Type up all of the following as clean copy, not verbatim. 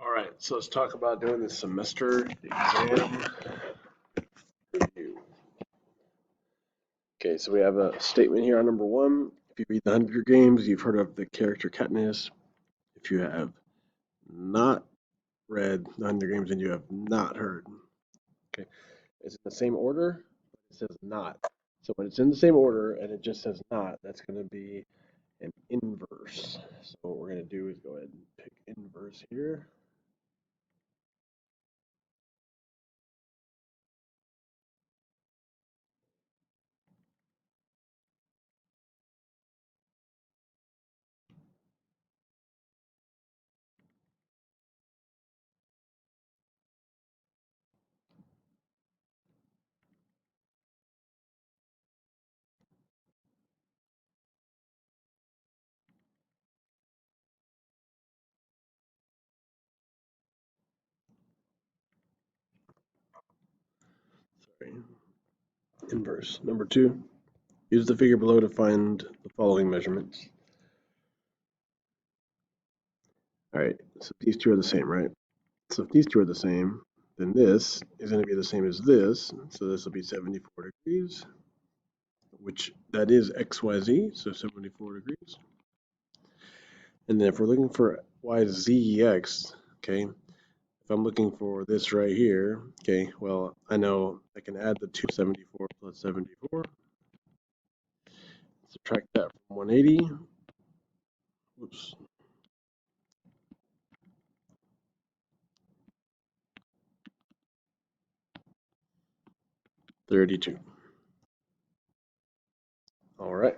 All right, so let's talk about doing the semester exam review. Okay, so we have a statement here on number 1. If you read the Hunger Games, you've heard of the character Katniss. If you have not read the Hunger Games, then you have not heard. Okay, it's in the same order, but it says not. So when it's in the same order and it just says not, that's going to be an inverse. So what we're going to do is go ahead and pick inverse here. Sorry. Inverse. Number 2. Use the figure below to find the following measurements. All right, so these two are the same, right? So if these two are the same, then this is going to be the same as this. So this will be 74 degrees, which that is XYZ, so 74 degrees. And then if we're looking for YZX, okay, if I'm looking for this right here, okay, well, I know I can add the 274 plus 74. Subtract that from 180. Whoops. 32. All right.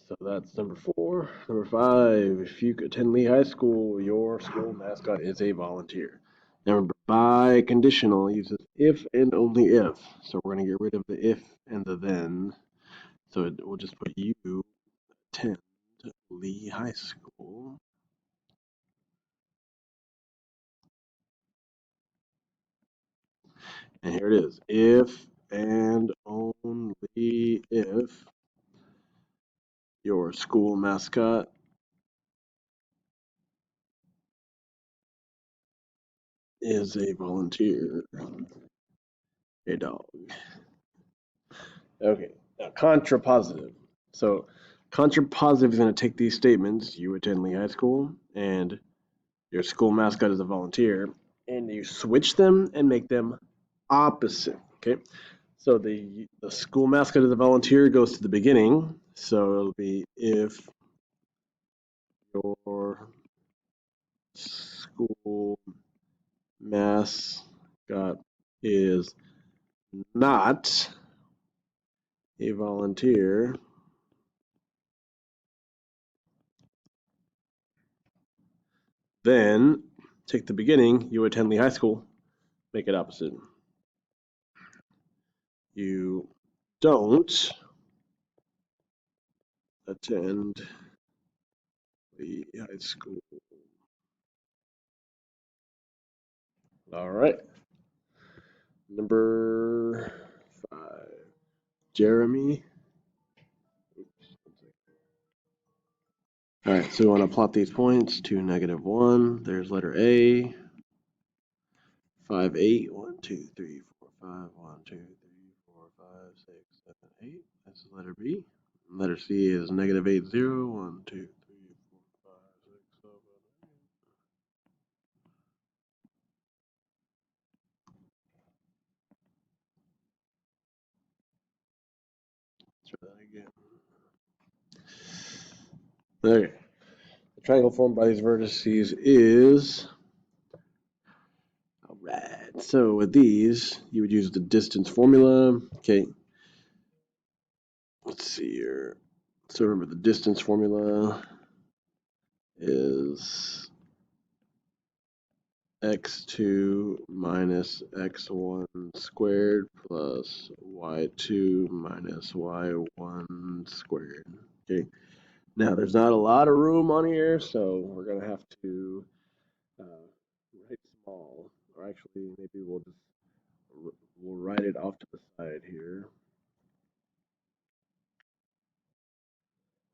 So that's number 4. Number 5, if you attend Lee High School, your school mascot is a volunteer. Now remember, by conditional uses if and only if. So we're going to get rid of the if and the then. So we'll just put you attend Lee High School. And here it is. If and only if your school mascot is a volunteer. A dog. Okay, now contra positive. So contra positive is going to take these statements, you attend Lee High School, and your school mascot is a volunteer, and you switch them and make them opposite. Okay, so the school mascot is a volunteer goes to the beginning, so it'll be if your school mascot is not a volunteer, then take the beginning, you attend Lee High School, make it opposite. You don't attend Lee High School. All right. Number 5, Jeremy. All right, so we want to plot these points to -1. There's letter A. 5, 8. 1, 2, 3, 4, 5. 1, 2, 3, 4, 5, 6, 7, 8. This is letter B. Letter C is -8, 0. 1, 2, 3, 4, 5, 6, 7, 8. Let's try that again. Okay. The triangle formed by these vertices is, all right, so with these, you would use the distance formula. Okay, let's see here. So remember, the distance formula is x2 minus x1 squared plus y2 minus y1 squared. Okay, now there's not a lot of room on here, so we're going to have to write small, or actually maybe we'll write it off to the side here.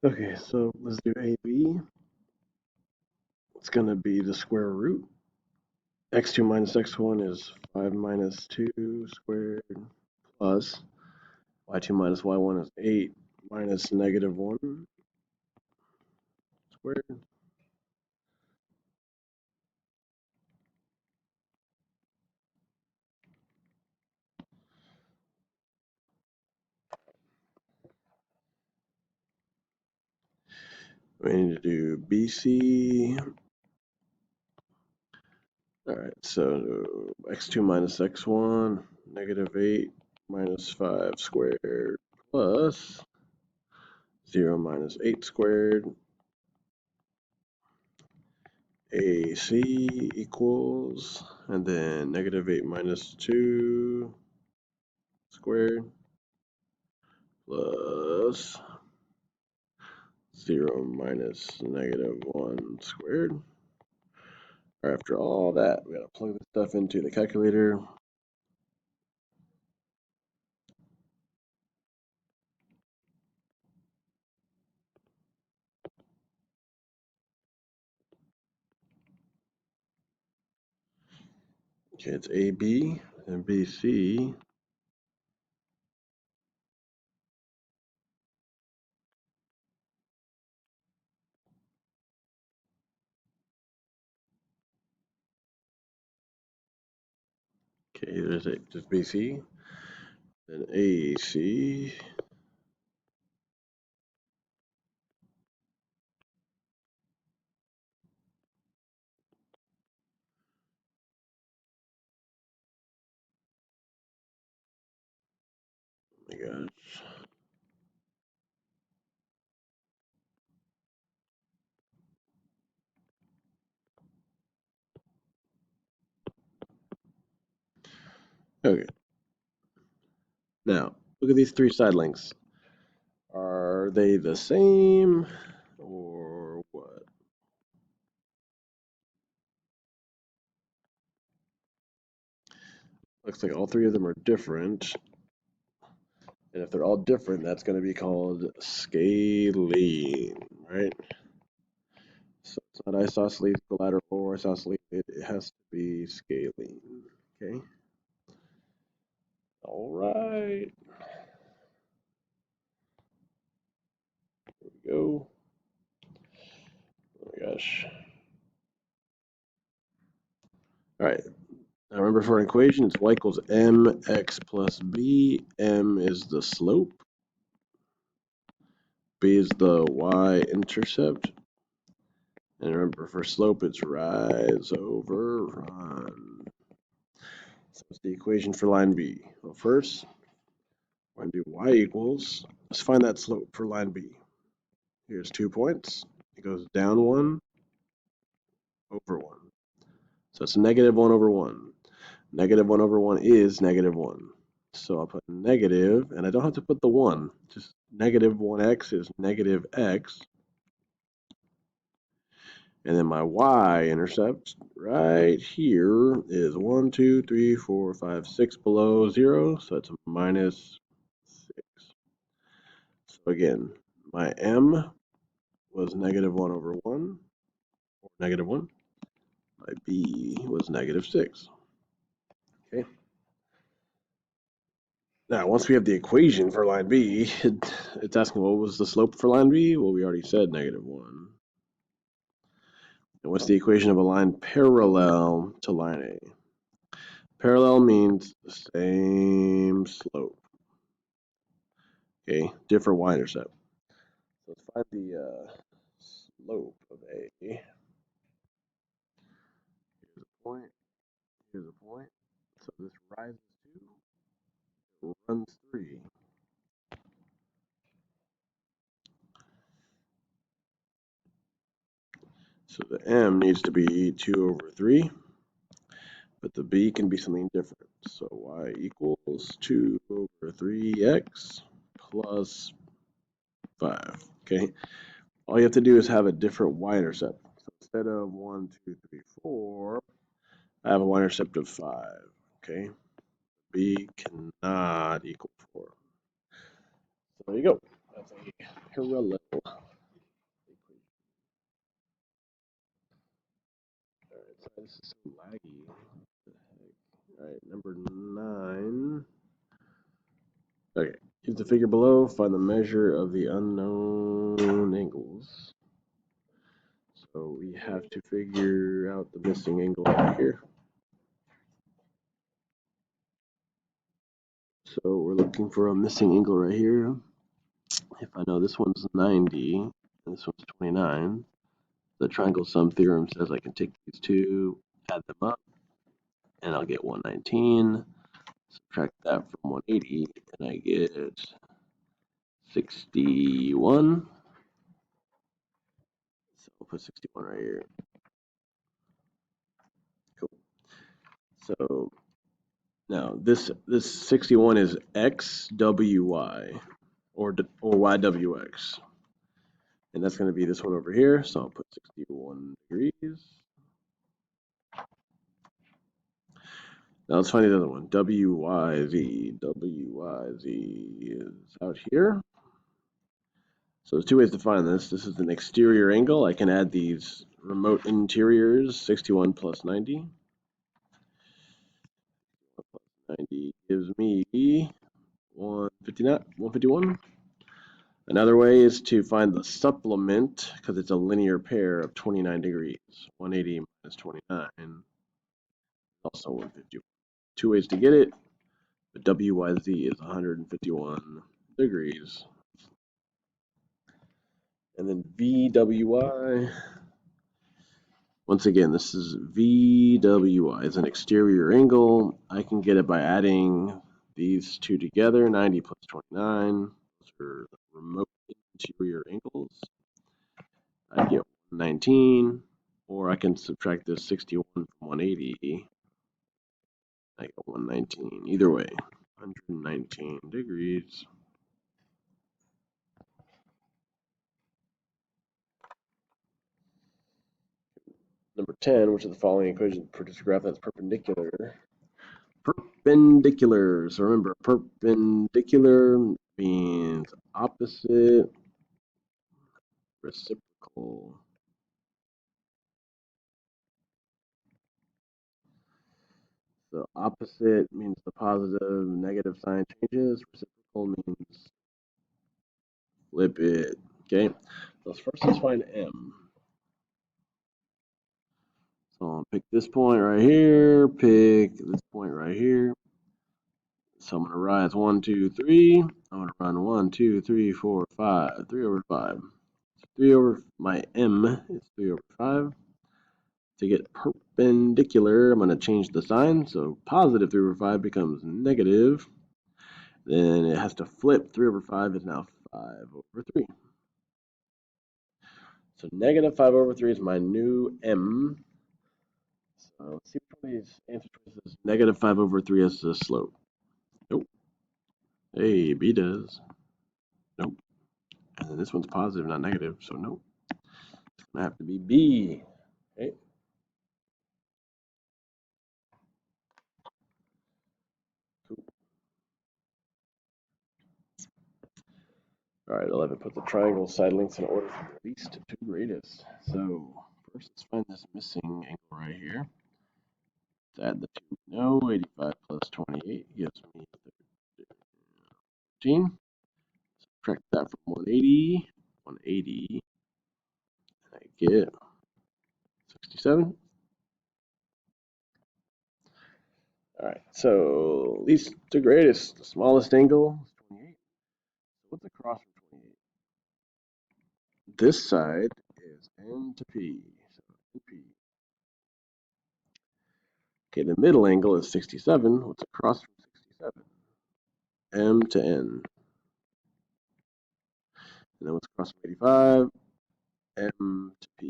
Okay, so let's do AB. it's going to be the square root. X2 minus x1 is 5 minus 2 squared plus y2 minus y1 is 8 minus negative 1 squared. We need to do BC. All right, so x2 minus x1, negative 8 minus 5 squared plus 0 minus 8 squared. AC equals, and then negative 8 minus 2 squared plus 0 minus negative 1 squared. After all that, we gotta plug this stuff into the calculator. Okay, it's AB and BC. Okay, there's just BC, then AC. Oh my gosh. Okay. Now, look at these three side lengths. Are they the same or what? Looks like all three of them are different. And if they're all different, that's going to be called scaling, right? So it's not isosceles, collateral, or isosceles. It has to be scaling. Okay. All right. Here we go. Oh my gosh. All right. Now remember, for an equation, it's y equals mx plus b. M is the slope. B is the y-intercept. And remember, for slope, it's rise over run. So what's the equation for line B? Well, first, we're going to do y equals, let's find that slope for line B. Here's 2 points. It goes down 1, over 1. So it's negative 1 over 1. Negative 1 over 1 is negative 1. So I'll put negative, and I don't have to put the 1. Just negative 1x is negative x. And then my y-intercept right here is 1, 2, 3, 4, 5, 6 below 0. So it's minus 6. So again, my m was negative 1 over 1, or negative 1. My b was negative 6. Okay. Now, once we have the equation for line B, it's asking what was the slope for line B? Well, we already said negative 1. And what's the equation of a line parallel to line A? Parallel means the same slope. Okay, different y-intercept. So let's find the slope of A. Here's a point. Here's a point. So this rises 2, runs 3. So the m needs to be 2 over 3, but the b can be something different. So y equals 2 over 3x plus 5. Okay, all you have to do is have a different y-intercept. So instead of 1, 2, 3, 4, I have a y-intercept of 5. Okay, b cannot equal 4. So there you go. That's a parallel equation. Sorry, this is so laggy. What the heck? All right, number 9. Okay, use the figure below. Find the measure of the unknown angles. So we have to figure out the missing angle right here. So we're looking for a missing angle right here. If I know this one's 90 and this one's 29, the triangle sum theorem says I can take these two, add them up, and I'll get 119. Subtract that from 180, and I get 61. So I'll put 61 right here. Cool. So now this 61 is XWY or YWX. And that's going to be this one over here. So I'll put 61 degrees. Now let's find the other one. WYZ. WYZ is out here. So there's two ways to find this. This is an exterior angle. I can add these remote interiors. 61 plus 90. 90 gives me 151. Another way is to find the supplement, because it's a linear pair of 29 degrees. 180 minus 29, also 151. Two ways to get it, but WYZ is 151 degrees. And then VWY, once again, this is VWY. It's an exterior angle. I can get it by adding these two together, 90 plus 29. Those are remote interior angles. I get 119, or I can subtract this 61 from 180. I get 119. Either way, 119 degrees. Number 10, which of the following equations produce a graph that's perpendicular? Perpendicular. So remember, perpendicular means opposite, reciprocal. So opposite means the positive, negative sign changes. Reciprocal means flip it. Okay. So first let's find M. So I'll pick this point right here, pick this point right here. So I'm going to rise 1, 2, 3. I'm going to run 1, 2, 3, 4, 5. 3 over 5. So 3 over, my M is 3 over 5. To get perpendicular, I'm going to change the sign. So positive 3 over 5 becomes negative. Then it has to flip. 3 over 5 is now 5 over 3. So negative 5 over 3 is my new M. So let's see which one of these answer choices. Negative 5 over 3 is the slope. Nope. Hey, B does. Nope. And then this one's positive, not negative, so nope. It's gonna have to be B. Okay. Cool. All right, 11. Put the triangle side lengths in order from least to greatest. So first, let's find this missing angle right here. Let's add the two. No, 85 plus 28 gives me 13. Subtract that from 180. 180. And I get 67. All right, so least to greatest, the smallest angle is 28. So what's across from 28? This side is N to P. So NP. Okay, the middle angle is 67. What's across from 67? M to N. And then what's across from 85? M to P.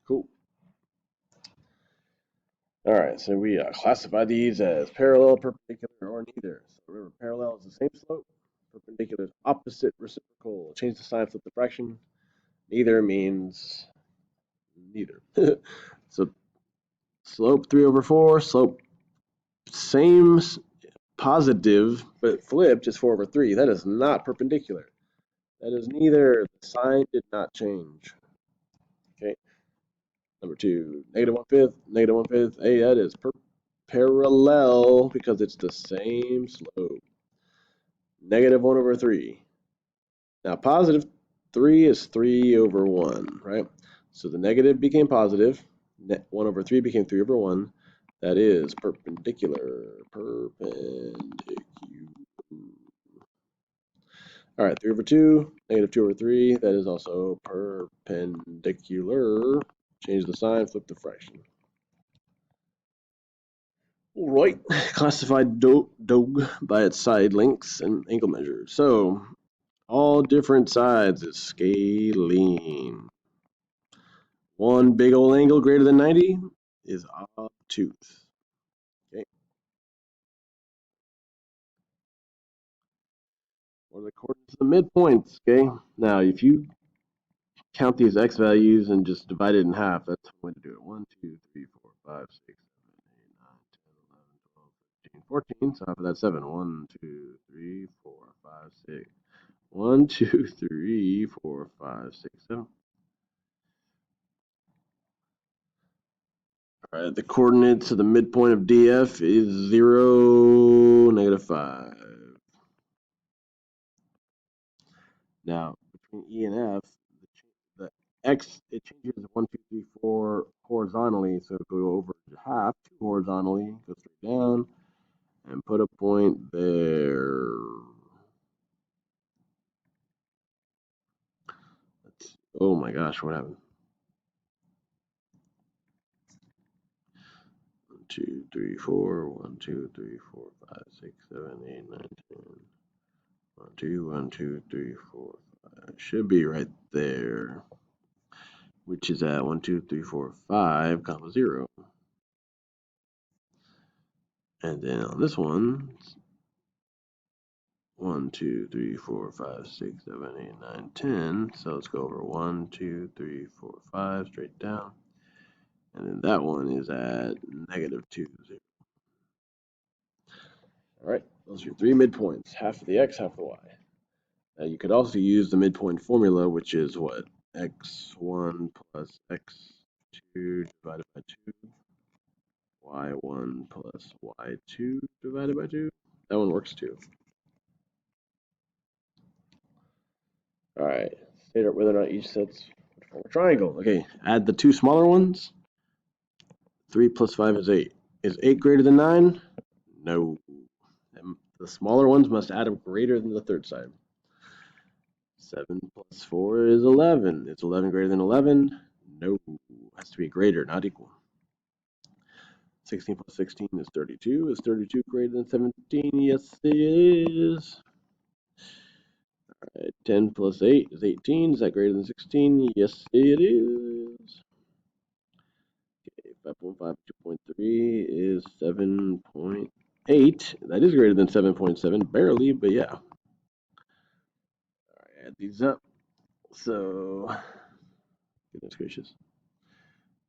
Cool. All right, so we classify these as parallel, perpendicular, or neither. So remember, parallel is the same slope. Perpendicular is opposite, reciprocal. Change the sign, flip the fraction. Neither means neither. So slope 3 over 4, slope same positive, but flipped is 4 over 3. That is not perpendicular. That is neither. The sign did not change. Okay. over 2, negative 1/5, negative 1/5. Hey, that is parallel because it's the same slope. Negative 1 over 3. Now, positive 3 is 3 over 1, right? So the negative became positive. 1 over 3 became 3 over 1. That is perpendicular. All right, 3 over 2, negative 2 over 3. That is also perpendicular. Change the sign, flip the fraction. All right, classified dog by its side lengths and angle measures. So all different sides is scaling. One big old angle greater than 90 is obtuse. Okay. Or the coordinates of the midpoints. Okay. Now, if you count these x values and just divide it in half, that's one way to do it. 1, 2, 3, 4, 5, 6, 7, 8, 9, 10, 11, 12, 13, 14. So half of that 7. 1, 2, 3, 4, 5, 6. 1, 2, 3, 4, 5, 6, 7. All right, the coordinates of the midpoint of DF is 0, negative 5. Now, between E and F, the X, it changes 1, 2, 3, 4 horizontally, so it'll go over half, 2 horizontally, go straight down, and put a point there. Oh my gosh, what happened? 1, 2, 3, 4, 1, 2, 3, 4, 5, 6, 7, 8, 9, 10. 1, 2, 1, 2, 3, 4, 5. Should be right there, which is at 1, 2, 3, 4, 5, comma 0. And then on this one, 1, 2, 3, 4, 5, 6, 7, 8, 9, 10. So let's go over 1, 2, 3, 4, 5 straight down. And then that one is at negative 2, 0. All right, those are your 3 midpoints, half of the x, half of the y. Now you could also use the midpoint formula, which is what? X1 plus x2 divided by 2, y1 plus y2 divided by 2. That one works too. All right, state out whether or not each set's a triangle. Okay, add the 2 smaller ones. 3 plus 5 is 8. Is 8 greater than 9? No. The smaller ones must add up greater than the third side. 7 plus 4 is 11. Is 11 greater than 11? No. It has to be greater, not equal. 16 plus 16 is 32. Is 32 greater than 17? Yes, it is. All right, 10 plus 8 is 18. Is that greater than 16? Yes, it is. 5.5 2.3 is 7.8. That is greater than 7.7, barely, but yeah. All right, add these up. So, goodness gracious.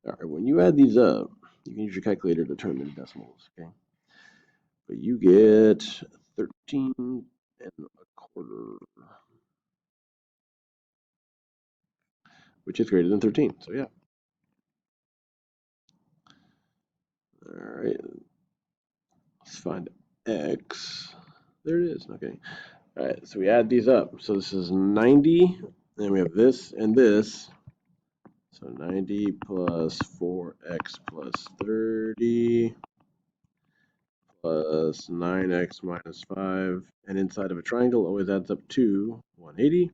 All right, when you add these up, you can use your calculator to turn them into decimals, okay? But you get 13 and a quarter, which is greater than 13, so yeah. All right, let's find x. There it is, okay. All right, so we add these up. So this is 90, and we have this and this. So 90 plus 4x plus 30 plus 9x minus 5. And inside of a triangle always adds up to 180.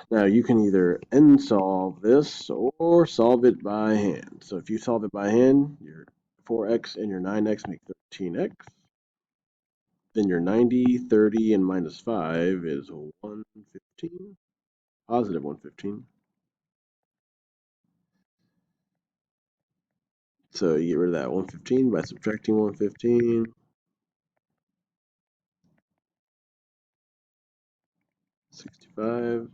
Now you can either end solve this or solve it by hand. So if you solve it by hand, your 4x and your 9x make 13x. Then your 90, 30, and minus 5 is 115, positive 115. So you get rid of that 115 by subtracting 115. 65.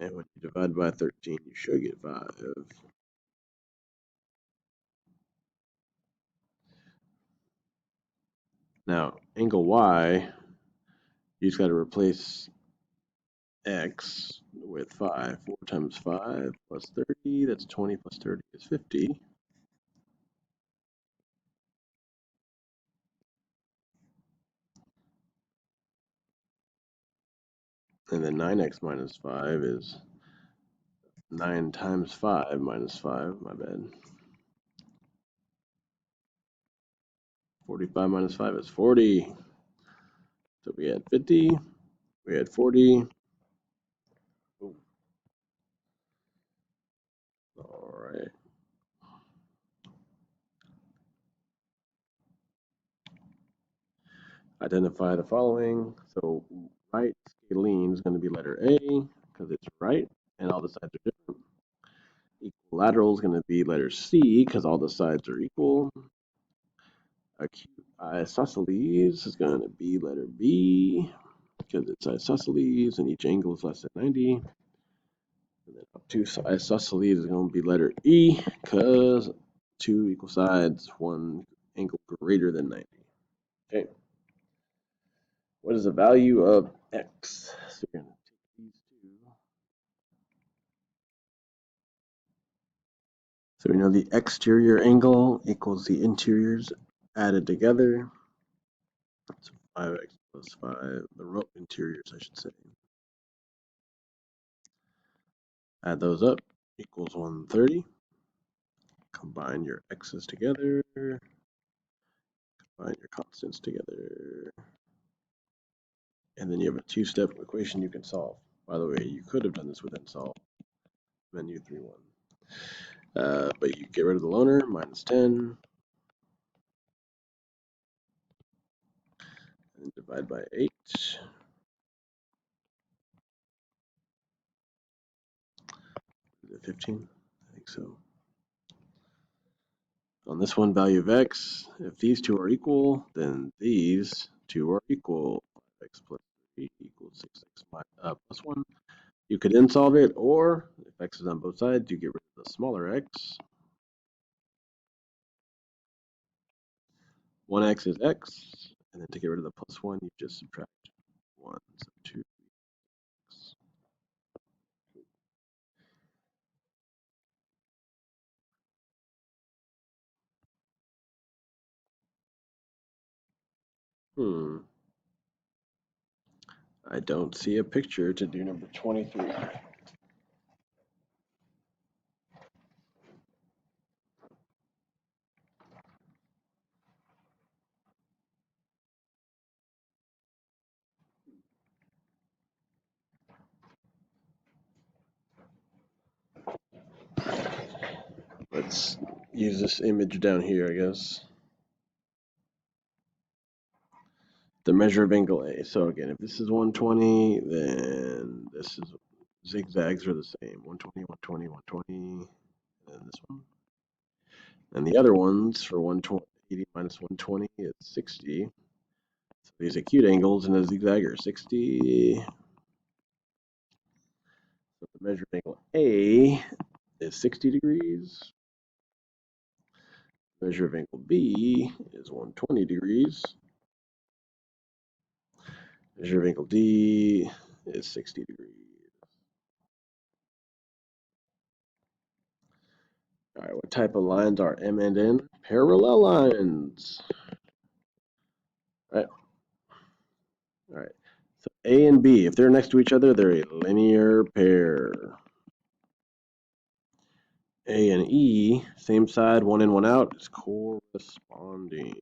And when you divide by 13, you should get 5. Now, angle Y, you just got to replace x with 5. 4 times 5 plus 30, that's 20 plus 30 is 50. And then 9x minus 5 is 9 times 5 minus 5, my bad. 45 minus 5 is 40. So we had 50, we had 40. Ooh. All right. Identify the following. So right scalene is going to be letter A because it's right and all the sides are different. Equilateral is going to be letter C because all the sides are equal. Acute isosceles is going to be letter B because it's isosceles and each angle is less than 90. And then obtuse isosceles is going to be letter E because 2 equal sides, 1 angle greater than 90. Okay. What is the value of x? So we're going to take these two. So we know the exterior angle equals the interiors added together. So 5x plus 5, the rope interiors, I should say. Add those up, equals 130. Combine your x's together. Combine your constants together. And then you have a two-step equation you can solve. By the way, you could have done this within solve. Menu 3-1. But you get rid of the loner, minus 10. And divide by 8. 15? I think so. On this one, value of x, if these two are equal, then these two are equal. 5x plus 3 equals 6x plus 1. You could then solve it, or if x is on both sides, you get rid of the smaller x. 1x is x, and then to get rid of the plus 1, you just subtract 1. So 2x. I don't see a picture to do number 23. Let's use this image down here, I guess. The measure of angle A. So again, if this is 120, then this is zigzags are the same. 120, 120, 120, and then this one. And the other ones for 120, 80 minus 120 is 60. So these acute angles in a zigzag are 60. So the measure of angle A is 60 degrees. Measure of angle B is 120 degrees. Measure of angle D is 60 degrees. All right, what type of lines are M and N? Parallel lines. All right. So A and B, if they're next to each other, they're a linear pair. A and E, same side, one in, one out, is corresponding.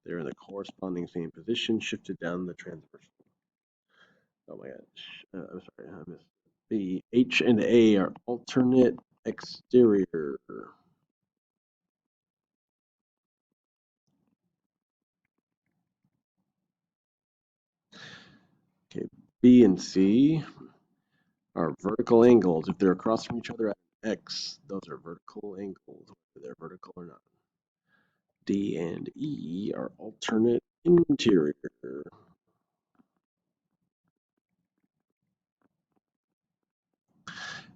They're in the corresponding same position, shifted down the transversal. Oh my gosh. I'm sorry, I missed. The H and A are alternate exterior. Okay, B and C are vertical angles. If they're across from each other at X, those are vertical angles, whether they're vertical or not. D and E are alternate interior.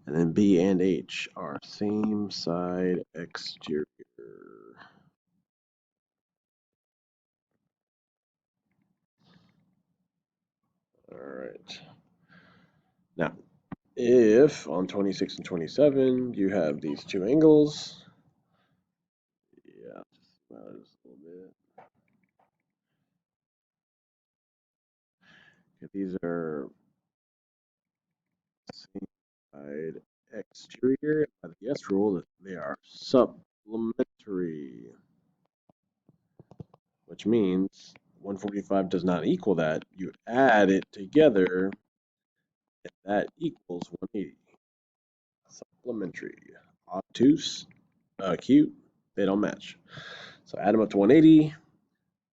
And then B and H are same side exterior. All right. Now, if on 26 and 27 you have these two angles, yeah, just a little bit. Okay, these are same side exterior. By the yes rule, they are supplementary, which means 145 does not equal that. You add it together, and that equals 180. Supplementary. Obtuse, cute, they don't match. So add them up to 180,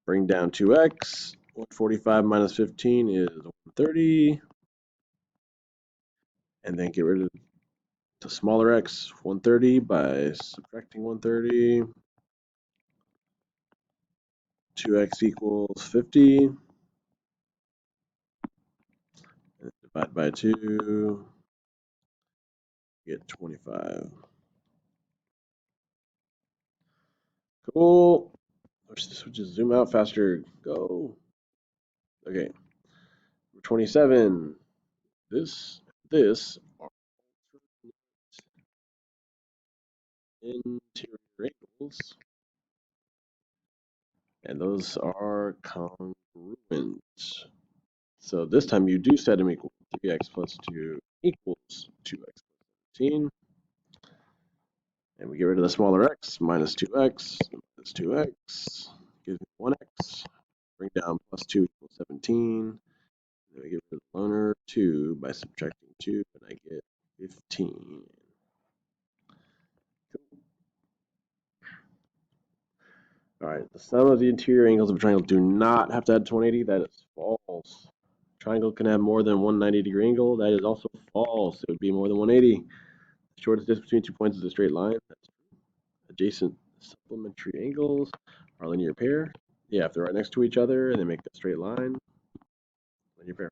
bring down 2x. 145 minus 15 is 130. And then get rid of the smaller x, 130, by subtracting 130. 2x equals 50. And divide by 2, get 25. Cool. Let's just zoom out faster. Go. Okay. 27. This are interior angles, and those are congruent. So this time you do set them equal. 3x plus 2 equals 2x plus 17. And we get rid of the smaller x, minus 2x, minus 2x, gives me 1x. Bring down plus 2 equals 17. Then we get rid of the loner 2 by subtracting 2, and I get 15. All right, the sum of the interior angles of a triangle do not have to add to 180. That is false. Triangle can have more than 190 degree angle. That is also false. It would be more than 180. The shortest distance between 2 points is a straight line. That's adjacent supplementary angles are a linear pair. Yeah, if they're right next to each other and they make a straight line, linear pair.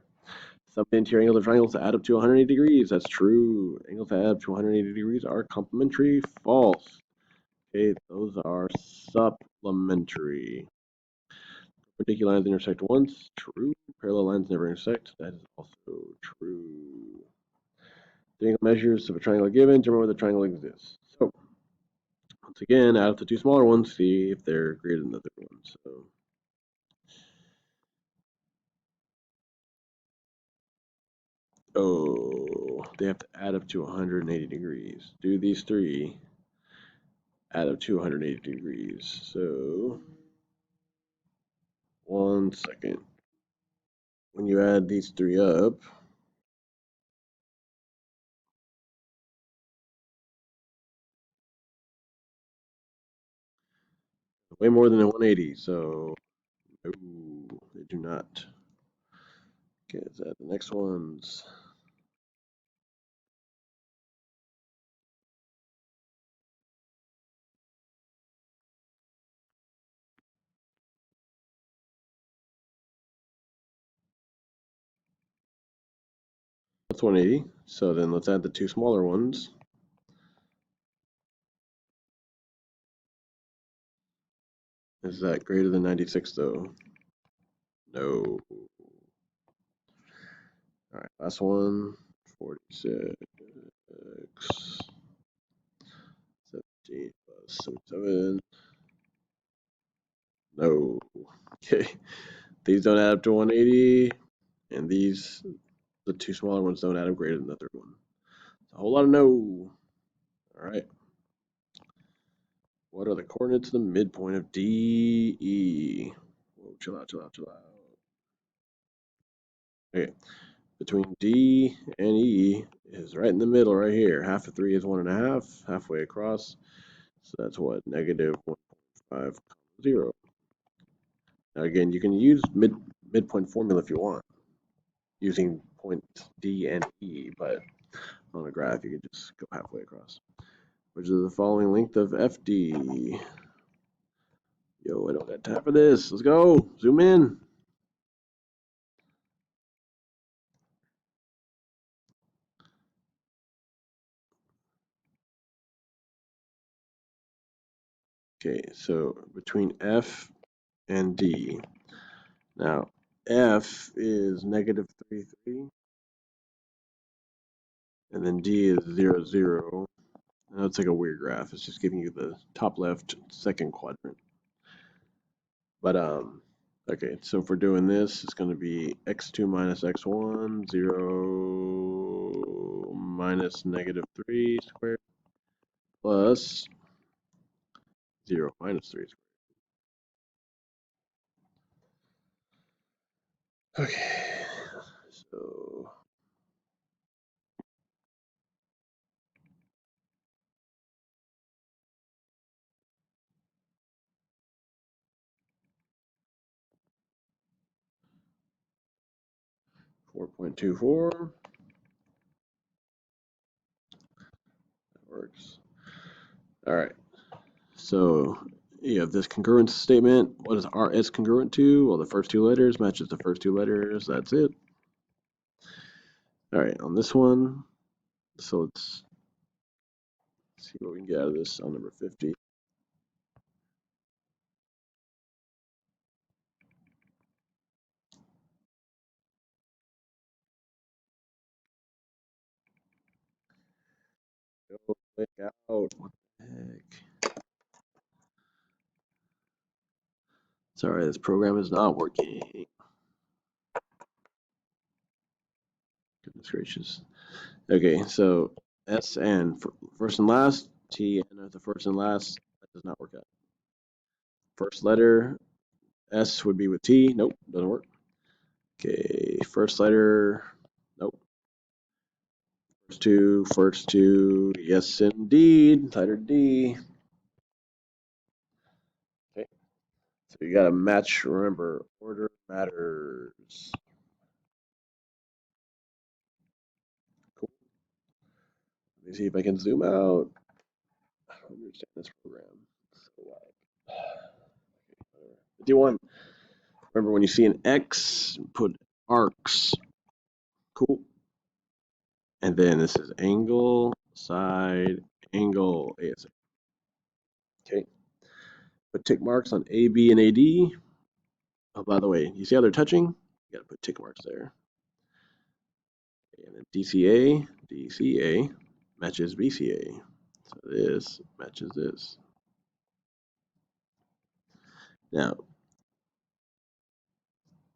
Some interior angles of triangles add up to 180 degrees. That's true. Angles that add up to 180 degrees are complementary. False. Okay, those are supplementary. Perpendicular lines intersect once. True. Parallel lines never intersect. That is also true. The angle measures of a triangle given. Determine whether the triangle exists. So, once again, add up the two smaller ones. See if they're greater than the third one. So, oh, they have to add up to 180 degrees. Do these three add up to 180 degrees? So, 1 second. When you add these three up, way more than 180. So, no, they do not. Okay, let's add the next ones. That's 180. So then let's add the two smaller ones. Is that greater than 96 though? No. All right, last one. 46. 17 plus 77. No. Okay. These don't add up to 180. And these, the two smaller ones, don't add up greater than the third one. It's a whole lot of no. All right. What are the coordinates of the midpoint of DE? Whoa, chill out, chill out, chill out. Okay. Between D and E is right in the middle right here. Half of 3 is 1.5, halfway across. So that's what? Negative 1.5, 0. Now again, you can use midpoint formula if you want, using points D and E, but on a graph you can just go halfway across. Which is the following length of FD. Yo, I don't got time for this. Let's go. Zoom in. Okay, so between F and D. Now, F is negative 3, 3. and then D is 0, 0. Now it's like a weird graph. It's just giving you the top left second quadrant. But okay, so if we're doing this, it's going to be x2 minus x1, 0 minus negative 3 squared, plus 0 minus 3 squared. Okay, so 4.24 works. All right, so you have this congruence statement. What is RS congruent to? Well, the first two letters matches the first two letters. That's it. All right, on this one, so let's see what we can get out of this on number 50. Go click out. What the heck? Sorry, this program is not working. Goodness gracious. Okay, so S and first and last, T and the first and last, that does not work out. First letter, S would be with T. Nope, doesn't work. Okay, first letter, nope. First two, yes indeed, letter D. Okay, so you gotta match, remember, order matters. Cool. Let me see if I can zoom out. I don't understand this program. So okay, 51. Remember when you see an X, put arcs. Cool. And then this is angle, side, angle, ASA. Okay. Put tick marks on AB and AD. Oh, by the way, you see how they're touching? You gotta put tick marks there. Okay, and then DCA matches BCA. So this matches this. Now,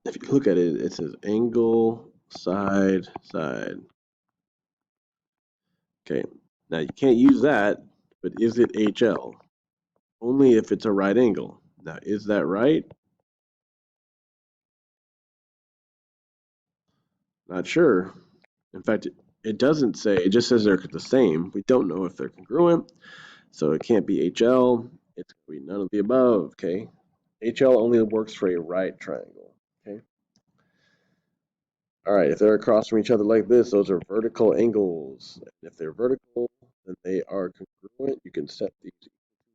if you look at it, it says angle, side, side. Okay. Now you can't use that, but is it HL? Only if it's a right angle. Now, is that right? Not sure. In fact, it doesn't say, it just says they're the same. We don't know if they're congruent, so it can't be HL. It's going to be none of the above, okay? HL only works for a right triangle, okay? All right, if they're across from each other like this, those are vertical angles. And if they're vertical, then they are congruent. You can set these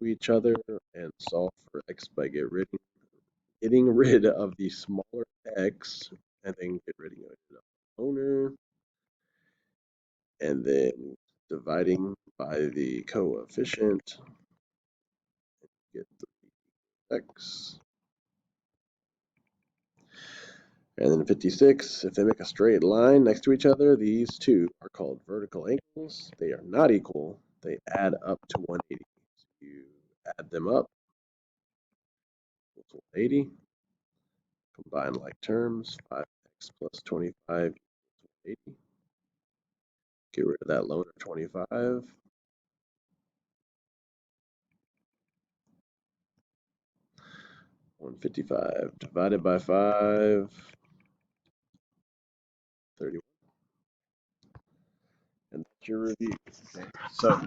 to each other and solve for x by getting rid of the smaller x, and then get rid of the owner, and then dividing by the coefficient, get 3x. And then 56, if they make a straight line next to each other, these two are called vertical angles. They are not equal. They add up to 180. So you add them up, equals 180. Combine like terms, 5x plus 25 equals 180. Get rid of that loner 25. 155 divided by 5, 31. And that's your review. Okay. So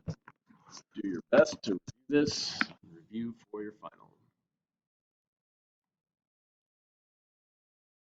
do your best to review this, review for your final.